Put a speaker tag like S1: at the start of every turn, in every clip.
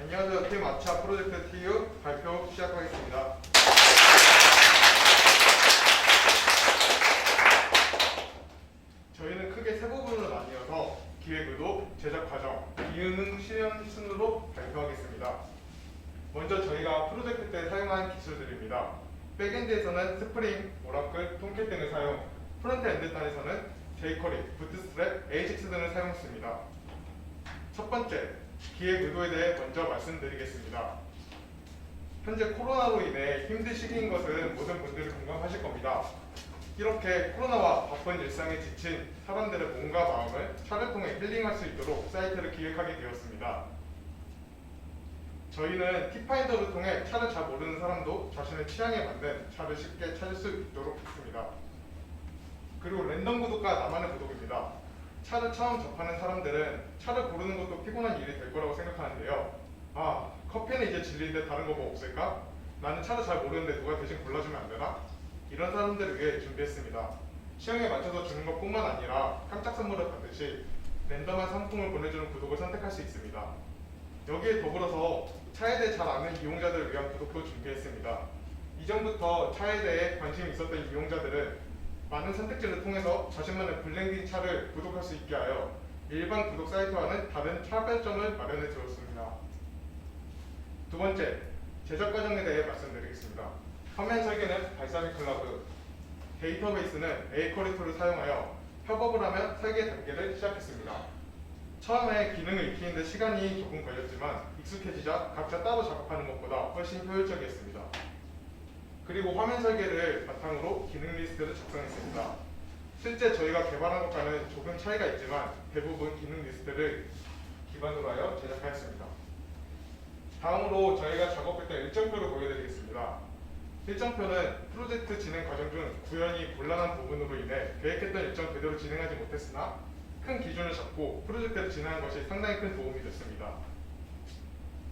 S1: 안녕하세요. 팀 아차 프로젝트 TU 발표 시작하겠습니다. 저희는 크게 세 부분으로 나뉘어서 기획 의도, 제작 과정, 기능 실현 순으로 발표하겠습니다. 먼저 저희가 프로젝트 때 사용한 기술들입니다. 백엔드에서는 스프링, 오라클, 톰캣 등을 사용, 프론트엔드 단에서는 jQuery, 부트스트랩, AJAX 등을 사용했습니다. 첫 번째, 기획 의도에 대해 먼저 말씀드리겠습니다. 현재 코로나로 인해 힘든 시기인 것은 모든 분들이 공감하실 겁니다. 이렇게 코로나와 바쁜 일상에 지친 사람들의 몸과 마음을 차를 통해 힐링할 수 있도록 사이트를 기획하게 되었습니다. 저희는 티파인더를 통해 차를 잘 모르는 사람도 자신의 취향에 맞는 차를 쉽게 찾을 수 있도록 했습니다. 그리고 랜덤 구독과 나만의 구독입니다. 차를 처음 접하는 사람들은 차를 고르는 것도 피곤한 일이 될 거라고 생각하는데요. 아, 커피는 이제 진리인데 다른 거 뭐 없을까? 나는 차를 잘 모르는데 누가 대신 골라주면 안 되나? 이런 사람들을 위해 준비했습니다. 취향에 맞춰서 주는 것뿐만 아니라 깜짝 선물을 받듯이 랜덤한 상품을 보내주는 구독을 선택할 수 있습니다. 여기에 더불어서 차에 대해 잘 아는 이용자들을 위한 구독도 준비했습니다. 이전부터 차에 대해 관심이 있었던 이용자들은 많은 선택지를 통해서 자신만의 블렌딩 차를 구독할 수 있게 하여 일반 구독 사이트와는 다른 차별점을 마련해 주었습니다. 두 번째, 제작 과정에 대해 말씀드리겠습니다. 화면 설계는 발사믹 클라우드, 데이터베이스는 에이쿼리2를 사용하여 협업을 하며 설계 단계를 시작했습니다. 처음에 기능을 익히는데 시간이 조금 걸렸지만 익숙해지자 각자 따로 작업하는 것보다 훨씬 효율적이었습니다. 그리고 화면 설계를 바탕으로 기능 리스트를 작성했습니다. 실제 저희가 개발한 것과는 조금 차이가 있지만 대부분 기능 리스트를 기반으로 하여 제작하였습니다. 다음으로 저희가 작업했던 일정표를 보여드리겠습니다. 일정표는 프로젝트 진행 과정 중 구현이 곤란한 부분으로 인해 계획했던 일정 그대로 진행하지 못했으나 큰 기준을 잡고 프로젝트를 진행한 것이 상당히 큰 도움이 됐습니다.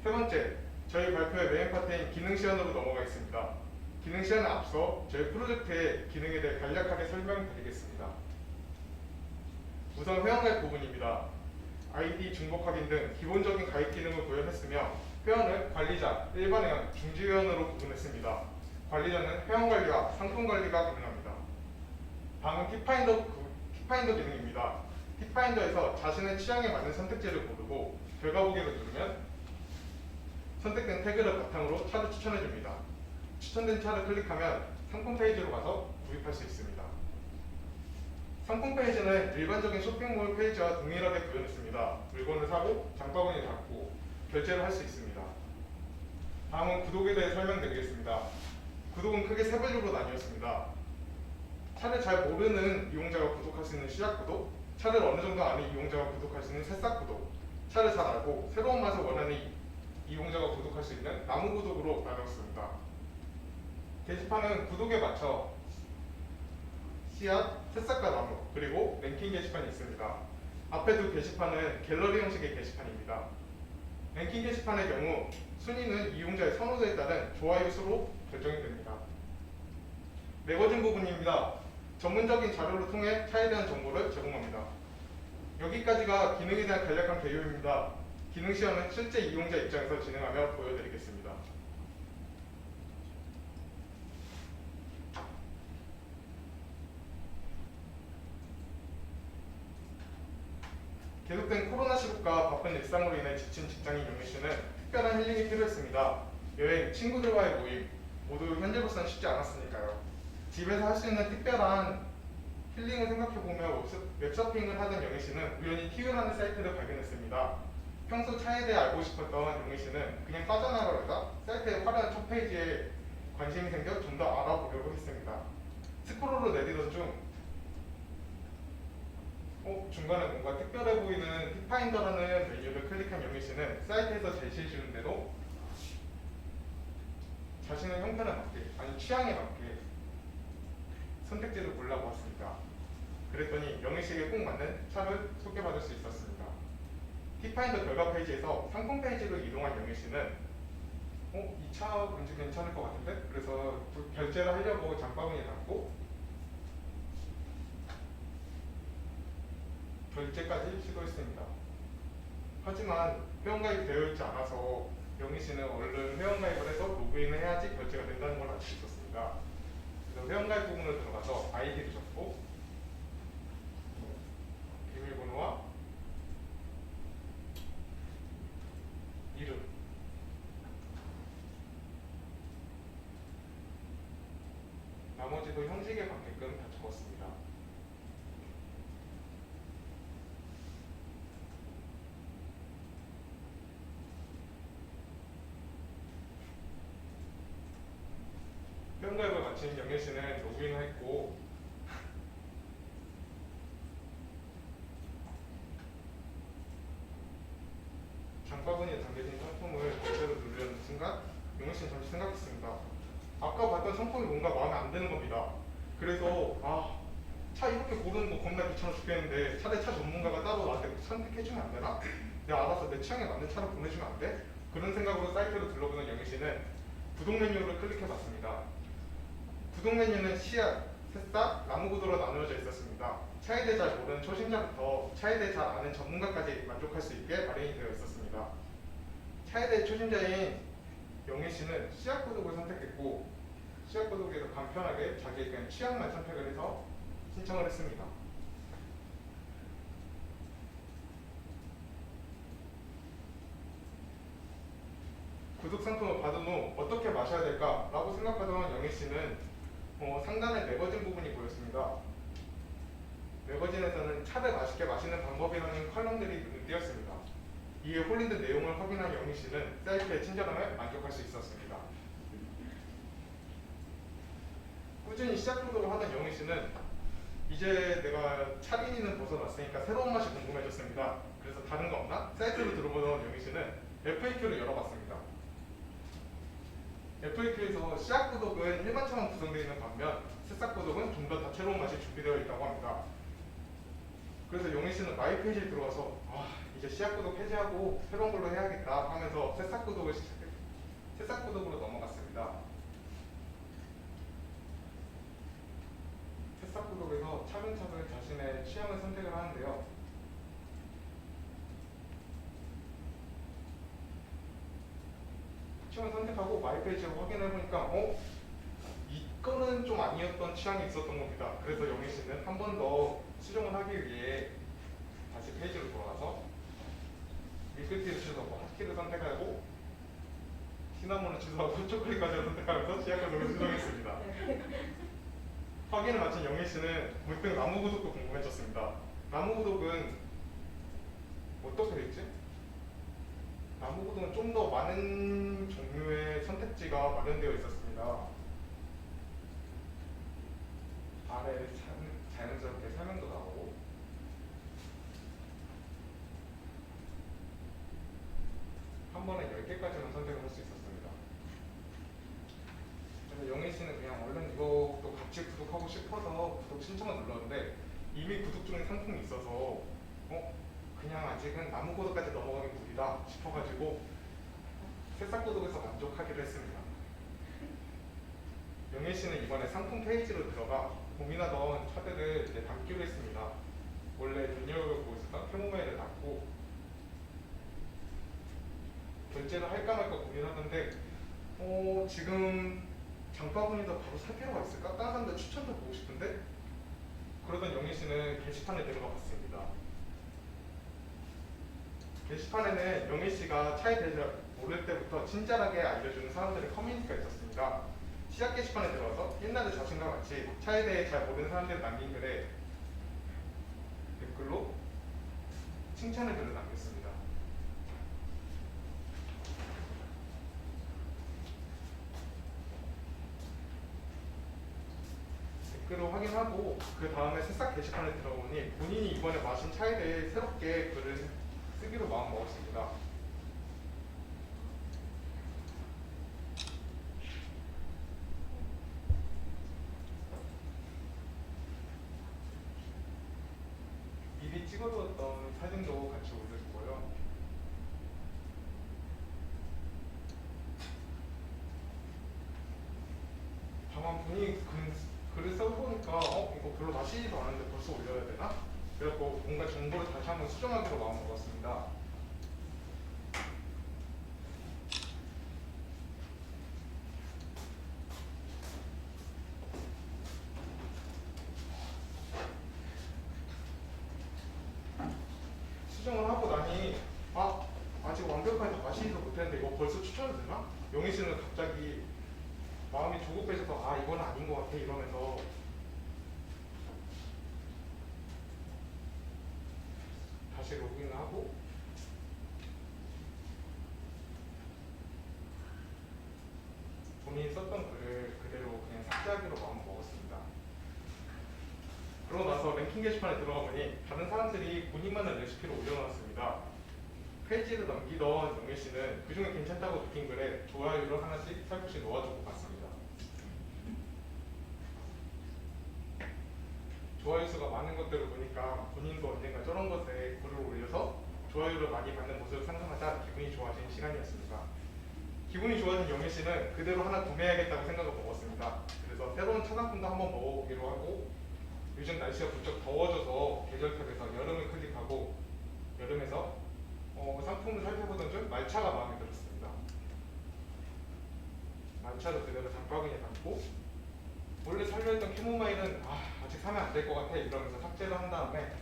S1: 세 번째, 저희 발표의 메인 파트인 기능 시연으로 넘어가겠습니다. 기능 시연에 앞서 저희 프로젝트의 기능에 대해 간략하게 설명드리겠습니다. 우선 회원가입 부분입니다. 아이디, 중복 확인 등 기본적인 가입 기능을 구현했으며 회원을 관리자, 일반 회원, 중지 회원으로 구분했습니다. 관리자는 회원 관리와 상품 관리가 가능합니다. 다음은 티파인더 기능입니다. 티파인더에서 자신의 취향에 맞는 선택지를 고르고 결과 보기를 누르면 선택된 태그를 바탕으로 차를 추천해줍니다. 추천된 차를 클릭하면 상품 페이지로 가서 구입할 수 있습니다. 상품 페이지는 일반적인 쇼핑몰 페이지와 동일하게 구현했습니다. 물건을 사고 장바구니에 담고 결제를 할 수 있습니다. 다음은 구독에 대해 설명드리겠습니다. 구독은 크게 세 분류로 나뉘었습니다. 차를 잘 모르는 이용자가 구독할 수 있는 시작 구독, 차를 어느 정도 아는 이용자가 구독할 수 있는 새싹 구독, 차를 잘 알고 새로운 맛을 원하는 이용자가 구독할 수 있는 나무 구독으로 나눴습니다. 게시판은 구독에 맞춰 씨앗, 새싹과 나무, 그리고 랭킹 게시판이 있습니다. 앞에 두 게시판은 갤러리 형식의 게시판입니다. 랭킹 게시판의 경우 순위는 이용자의 선호도에 따른 좋아요 수로 결정이 됩니다. 매거진 부분입니다. 전문적인 자료를 통해 차에 대한 정보를 제공합니다. 여기까지가 기능에 대한 간략한 개요입니다. 기능 시연은 실제 이용자 입장에서 진행하며 보여드리겠습니다. 계속된 코로나19가 바쁜 일상으로 인해 지친 직장인 영희 씨는 특별한 힐링이 필요했습니다. 여행, 친구들과의 모임, 모두 현재로서는 쉽지 않았으니까요. 집에서 할 수 있는 특별한 힐링을 생각해보며 웹서핑을 하던 영희 씨는 우연히 TU라는 사이트를 발견했습니다. 평소 차에 대해 알고 싶었던 영희 씨는 그냥 빠져나가려다 사이트의 화려한 첫 페이지에 관심이 생겨 좀 더 알아보려고 했습니다. 스크롤을 내리던 중 중간에 뭔가 특별해 보이는 티파인더라는 메뉴를 클릭한 영희 씨는 사이트에서 제시해 주는 대로 자신의 형편에 맞게, 아니 취향에 맞게 선택지를 골라보았습니다. 그랬더니 영희 씨에게 꼭 맞는 차를 소개받을 수 있었습니다. 티파인더 결과 페이지에서 상품 페이지로 이동한 영희 씨는 이 차 왠지 괜찮을 것 같은데? 그래서 결제를 하려고 장바구니에 담고 결제까지 시도했습니다. 하지만 회원가입이 되어 있지 않아서 영희 씨는 얼른 회원가입을 해서 로그인을 해야지 결제가 된다는 걸 알 수 있었습니다. 그래서 회원가입 부분을 들어가서 아이디를 적고 비밀번호와 이름, 나머지도 형식에 맞게끔 다 적었습니다. 회원가입을 마친 영희 씨는 로그인을 했고 장바구니에 담겨진 상품을 결제로 누르려는 순간 영희 씨는 잠시 생각했습니다. 아까 봤던 상품이 뭔가 마음에 안 드는 겁니다. 그래서 차 이렇게 고르는 거 겁나 귀찮아 죽겠는데 차라리 차 전문가가 따로 나한테 선택해주면 안 되나? 내가 알아서 내 취향에 맞는 차를 보내주면 안 돼? 그런 생각으로 사이트를 둘러보는 영희 씨는 구독 메뉴를 클릭해봤습니다. 구독 메뉴는 시약, 새싹, 나무구도로 나누어져 있었습니다. 차에 대해 잘 모르는 초심자부터 차에 대해 잘 아는 전문가까지 만족할 수 있게 마련이 되어 있었습니다. 차에 대해 초심자인 영희 씨는 시약 구독을 선택했고 시약 구독에서 간편하게 자기의 그냥 취향만 선택을 해서 신청을 했습니다. 구독 상품을 받은 후 어떻게 마셔야 될까라고 생각하던 영희 씨는 상단에 매거진 부분이 보였습니다. 매거진에서는 차를 맛있게 마시는 방법이라는 컬럼들이 눈에 띄었습니다. 이에 홀린 듯 내용을 확인한 영희 씨는 사이트의 친절함에 만족할 수 있었습니다. 꾸준히 시작 구독을 하던 영희 씨는 이제 내가 차린이는 벗어났으니까 새로운 맛이 궁금해졌습니다. 그래서 다른 거 없나? 사이트를 들어보던 영희 씨는 FAQ를 열어봤습니다. FAQ에서 시작 구독은 일반차만 구성되어 있는 반면 새싹 구독은 좀 더 다채로운 맛이 준비되어 있다고 합니다. 그래서 영희 씨는 마이 페이지에 들어와서 이제 시작 구독 해제하고 새로운 걸로 해야겠다 하면서 새싹 구독을 시작했습니다. 새싹 구독으로 넘어갔습니다. 새싹 구독에서 차근차근 자신의 취향을 선택을 하는데요. 취향을 선택하고 마이 페이지로 확인해 보니까 이거는 좀 아니었던 취향이 있었던 겁니다. 그래서 영희 씨는 한 번 더 수정을 하기 위해 다시 페이지로 돌아가서 밀크티를 취소하고 핫티를 선택하고 시나몬을 취소하고 초콜릿까지 선택하면서 시약 구독을 수정했습니다. 확인을 마친 영희 씨는 문득 나무 구독도 궁금해졌습니다. 나무 구독은 어떻게 됐지? 나무 구독은 좀 더 많은 종류의 선택지가 마련되어 있었습니다. 아래 자연스럽게 설명도 나오고 한 번에 10개까지만 선택을 할 수 있었습니다. 그래서 영희 씨는 그냥 얼른 이것도 같이 구독하고 싶어서 구독 신청을 눌렀는데 이미 구독 중인 상품이 있어서 그냥 아직은 나무 구독까지 넘어가긴 무리다 싶어가지고 새싹 구독에서 만족하기로 했습니다. 영희 씨는 이번에 상품 페이지로 들어가 고민하던 차들을 이제 담기로 했습니다. 원래 눈여겨보고 있었던 캐모마일을 담고 결제를 할까 말까 고민하는데 지금 장바구니도 바로 살 필요가 있을까? 다른 사람들 추천도 보고 싶은데 그러던 영희 씨는 게시판에 들어가 봤습니다. 게시판에는 영희 씨가 차에 대해 모를 때부터 친절하게 알려주는 사람들의 커뮤니티가 있었습니다. 시작 게시판에 들어가서 옛날에 자신과 같이 차에 대해 잘 모르는 사람들이 남긴 글에 댓글로 칭찬의 글을 남겼습니다. 댓글을 확인하고 그 다음에 새싹 게시판에 들어보니 본인이 이번에 마신 차에 대해 새롭게 글을 쓰기로 마음먹었습니다. 미리 찍어두었던 사진도 같이 올려주고요. 다만 본인이 글을 써보니까 이거 별로 마시지도 않았는데 벌써 올려야 되나? 그래갖고 뭔가 정보를 다시 한번 수정하기로 마음먹었습니다. 벌써 추천해도 되나? 영희 씨는 갑자기 마음이 조급해져서 아 이건 아닌 것 같아 이러면서 다시 로그인을 하고 본인이 썼던 글을 그대로 그냥 삭제하기로 마음 먹었습니다. 그러고 나서 랭킹 게시판에 들어가 보니 다른 사람들이 본인만의 레시피를 올려놨습니다. 페이지를 넘기던 영애 씨는 그 중에 괜찮다고 느낀 글에 좋아요를 하나씩 살포시 놓아주고 갔습니다. 좋아요 수가 많은 것들을 보니까 본인도 언젠가 저런 것에 글을 올려서 좋아요를 많이 받는 모습을 상상하자 기분이 좋아진 시간이었습니다. 기분이 좋아진 영애 씨는 그대로 하나 구매해야겠다고 생각을 먹었습니다. 그래서 새로운 차상품도 한번 먹어보기로 하고 요즘 날씨가 부쩍 더워져서 계절 탭에서 여름을 클릭하고 여름에서 상품을 살펴보던 중 말차가 마음에 들었습니다. 말차를 그대로 장바구니에 담고 원래 살려있던 캐모마일은 아직 사면 안 될 것 같아 이러면서 삭제를 한 다음에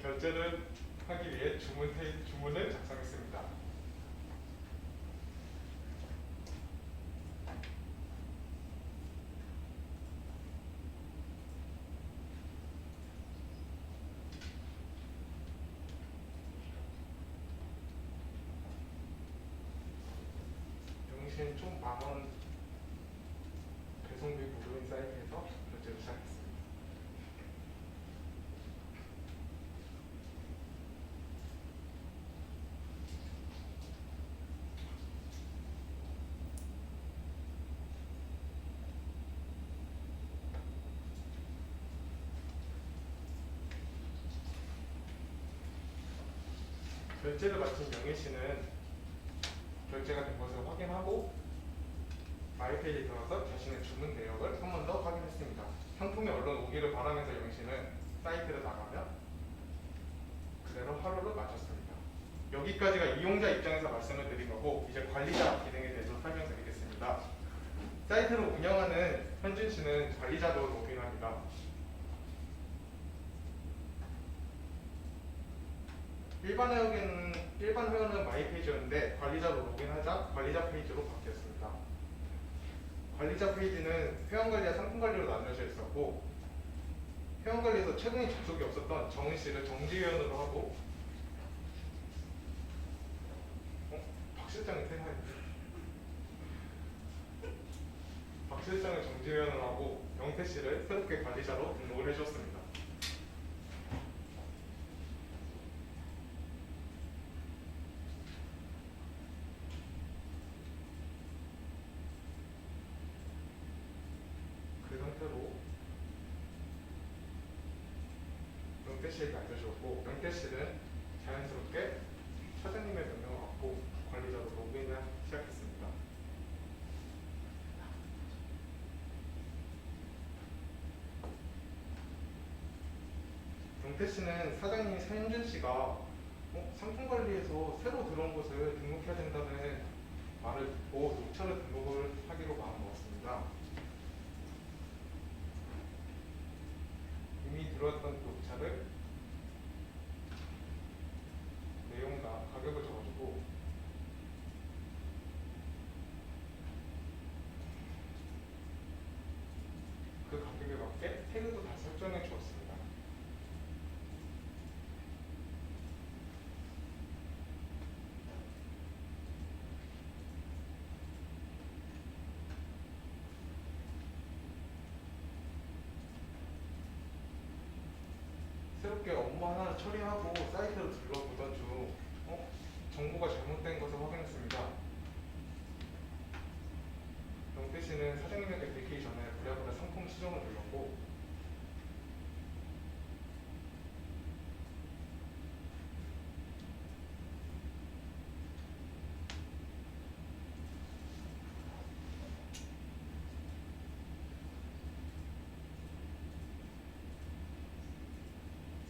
S1: 결제를 하기 위해 주문을 작성했습니다. 영신 총 10,000원 배송비 무료인 사이트에서 결제를 시작했습니다. 결제를 마친 영애 씨는 결제가 된 것을 확인하고 마이페이지에 들어가서 자신의 주문 내역을 한 번 더 확인했습니다. 상품이 얼른 오기를 바라면서 영희 씨는 사이트를 나가며 그대로 하루를 마쳤습니다. 여기까지가 이용자 입장에서 말씀을 드린 거고 이제 관리자 기능에 대해서 설명드리겠습니다. 사이트를 운영하는 현준 씨는 관리자도 로그인합니다. 일반 회원은 마이페이지였는데 관리자로 로그인하자 관리자 페이지로 바뀌었습니다. 관리자 페이지는 회원관리와 상품관리로 나뉘어져 있었고 회원관리에서 최근에 접속이 없었던 정은 씨를 정지회원으로 하고 박 실장이 퇴사했는데 박 실장을 정지회원을 하고 영태 씨를 새롭게 관리자로 등록을 해주었습니다. 그 상태로 영태 씨에게 알려주었고 영태 씨는 자연스럽게 사장님의 명령을 받고 관리자로 로그인을 시작했습니다. 영태 씨는 사장님이 서현준 씨가 상품관리에서 새로 들어온 것을 등록해야 된다는 말을 듣고 녹차를 등록을 하기로 마음먹었습니다. 이미 들어왔던 녹차를 내용과 가격을 적어주고 그 가격에 맞게 태그도 다 설정해 주었습니다. 새롭게 업무 하나를 처리하고 사이트를 둘러보던 중 정보가 잘못된 것을 확인했습니다. 영태 씨는 사장님에게 들키기 전에 부랴부랴 상품 시정을 눌렀고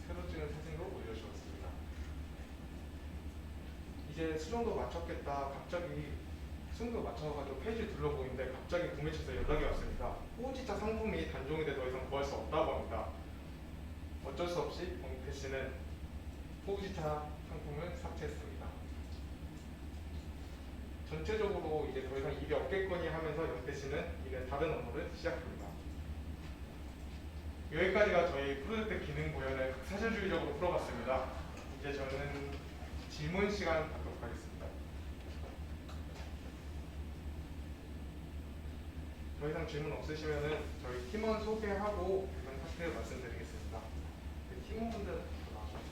S1: 새로 찍은 사진으로 올려주었습니다. 이제 수정도 마쳤겠다. 갑자기 수정도 맞춰가지고 페이지 둘러보는데 갑자기 구매처에서 연락이 왔습니다. 호지차 상품이 단종이 돼 더 이상 구할 수 없다고 합니다. 어쩔 수 없이 영태 씨는 호지차 상품을 삭제했습니다. 전체적으로 이제 더 이상 일이 없겠거니 하면서 영태 씨는 이제 다른 업무를 시작합니다. 여기까지가 저희 프로젝트 기능 구현을 사실주의적으로 풀어봤습니다. 이제 저는 질문 시간 갖도록 하겠습니다. 더 이상 질문 없으시면은 저희 팀원 소개하고 이번 파트 말씀드리겠습니다. 팀원분들 나와주세요.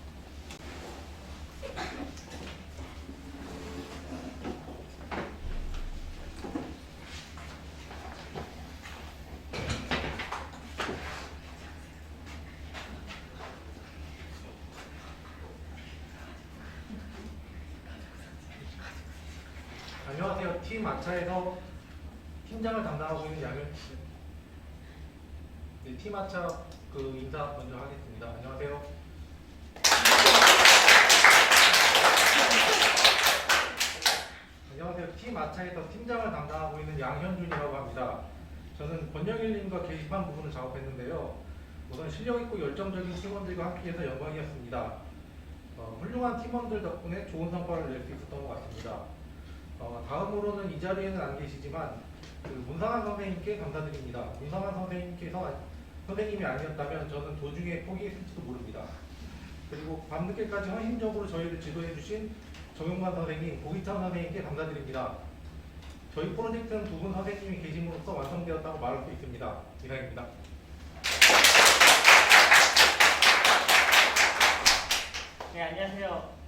S2: 안녕하세요. 팀 아차에서 팀장을 담당하고 있는 양현. 네, 팀 아차 인사 먼저 하겠습니다. 안녕하세요. 안녕하세요. 팀 아차에서 팀장을 담당하고 있는 양현준이라고 합니다. 저는 권영일님과 게시판 부분을 작업했는데요. 우선 실력 있고 열정적인 팀원들과 함께해서 영광이었습니다. 훌륭한 팀원들 덕분에 좋은 성과를 낼 수 있었던 것 같습니다. 다음으로는 이 자리에는 안 계시지만 문상환 선생님께 감사드립니다. 문상환 선생님이 아니었다면 저는 도중에 포기했을지도 모릅니다. 그리고 밤늦게까지 헌신적으로 저희를 지도해주신 정용만 선생님, 고기찬 선생님께 감사드립니다. 저희 프로젝트는 두 분 선생님이 계심으로써 완성되었다고 말할 수 있습니다. 이상입니다.
S3: 네, 안녕하세요.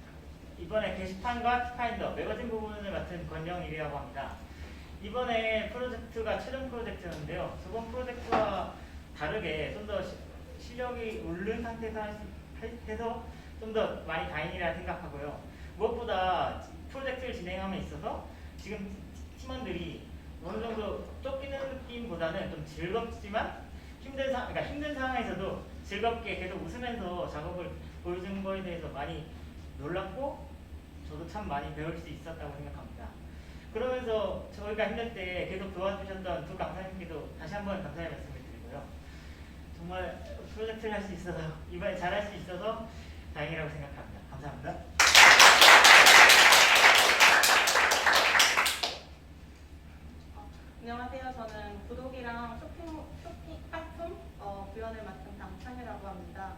S3: 이번에 게시판과 티파인더, 매거진 부분을 맡은 권영일이라고 합니다. 이번에 프로젝트가 최종 프로젝트였는데요. 저번 프로젝트와 다르게 좀 더 실력이 오른 상태에서 해서 좀 더 많이 다행이라 생각하고요. 무엇보다 프로젝트를 진행함에 있어서 지금 팀원들이 어느 정도 쫓기는 느낌보다는 좀 즐겁지만 그러니까 힘든 상황에서도 즐겁게 계속 웃으면서 작업을 보여준 거에 대해서 많이 놀랐고 저도 참 많이 배울 수 있었다고 생각합니다. 그러면서 저희가 힘들 때 계속 도와주셨던 두 강사님께도 다시 한번 감사의 말씀을 드리고요. 정말 프로젝트를 할 수 있어서 이번에 잘할 수 있어서 다행이라고 생각합니다. 감사합니다.
S4: 안녕하세요. 저는 구독이랑 쇼핑 상품 구현을 맡은 강찬이라고 합니다.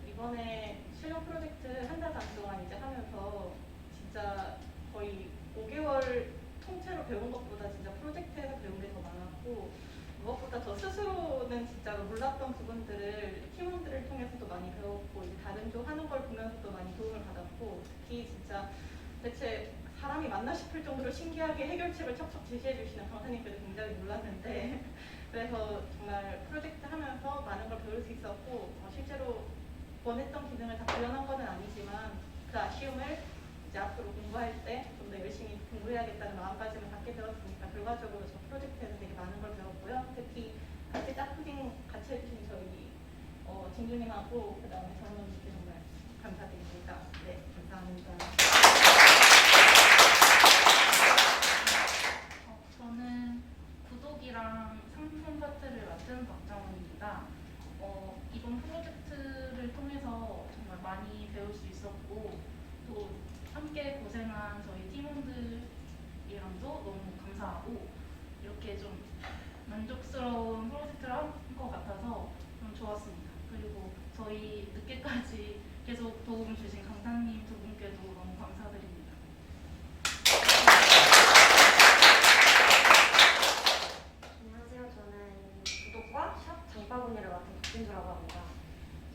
S4: 이번에 실용 프로젝트 한 달 반 동안 이제 하면서 진짜 거의 5개월 통째로 배운 것보다 진짜 프로젝트에서 배운 게 더 많았고 무엇보다 저 스스로는 진짜 몰랐던 부분들을 팀원들을 통해서도 많이 배웠고 이제 다른 쪽 하는 걸 보면서도 많이 도움을 받았고 특히 진짜 대체 사람이 맞나 싶을 정도로 신기하게 해결책을 척척 제시해 주시는 강사님께도 굉장히 놀랐는데 그래서 정말 프로젝트 하면서 많은 걸 배울 수 있었고 실제로 원했던 기능을 다 구현한 건 아니지만 그 아쉬움을 이제 앞으로 공부할 때 좀 더 열심히 공부해야겠다는 마음가짐을 갖게 되었으니까 결과적으로 저 프로젝트에서 되게 많은 걸 배웠고요. 특히 같이 짝푸딩 같이 해주신 저희 진주님하고 그 다음에 정원님께 정말 감사드립니다. 네, 감사합니다.
S5: 저는 구독이랑 상품 파트를 맡은 박정원입니다. 이번 프로젝트를 통해서 정말 많이 배울 수 있었고 또 함께 고생한 저희 팀원들이랑도 너무 감사하고 이렇게 좀 만족스러운 프로젝트를 한 것 같아서 좀 좋았습니다. 그리고 저희 늦게까지 계속 도움 주신 강사님 두 분께도 너무 감사드립니다.
S6: 안녕하세요. 저는 구독과 샵 장바구니를 맡은 박진주라고 합니다.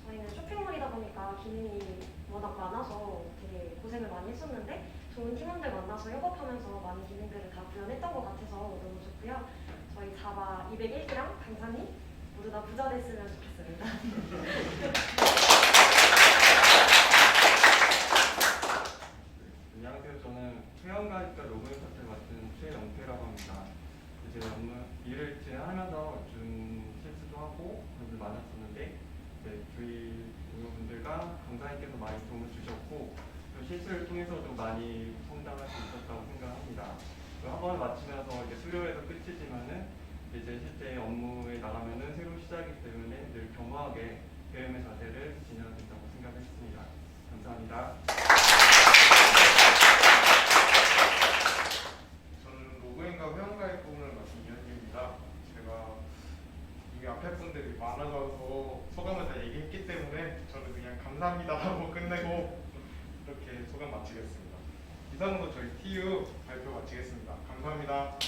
S6: 저희는 쇼핑몰이다 보니까 기능이 워낙 많아서 되게 고생을 많이 했었는데 좋은 팀원들 만나서 협업하면서 많은 기능들을 다 구현했던 것 같아서 너무 좋고요. 저희 자바 201기랑 강사님 모두 다 부자 됐으면 좋겠습니다.
S7: 안녕하세요. 저는 회원가입과 로그인 파트를 맡은 최영태라고 합니다. 이제 일을 진행하면서 좀 실수도 하고 그런 게 많았었는데 저희 동료분들과 강사님께서 많이 도움을 주셨고 또 실수를 통해서도 많이 성장할 수 있었다고 생각합니다. 학원을 마치면서 이제 수료해서 끝이지만은 이제 실제 업무에 나가면은 새로운 시작이기 때문에 늘 겸허하게 배움의 자세를 지녀야 된다고 생각했습니다. 감사합니다.
S1: 많아져서 소감을 다 얘기했기 때문에 저는 그냥 감사합니다 하고 끝내고 이렇게 소감 마치겠습니다. 이상으로 저희 TU 발표 마치겠습니다. 감사합니다.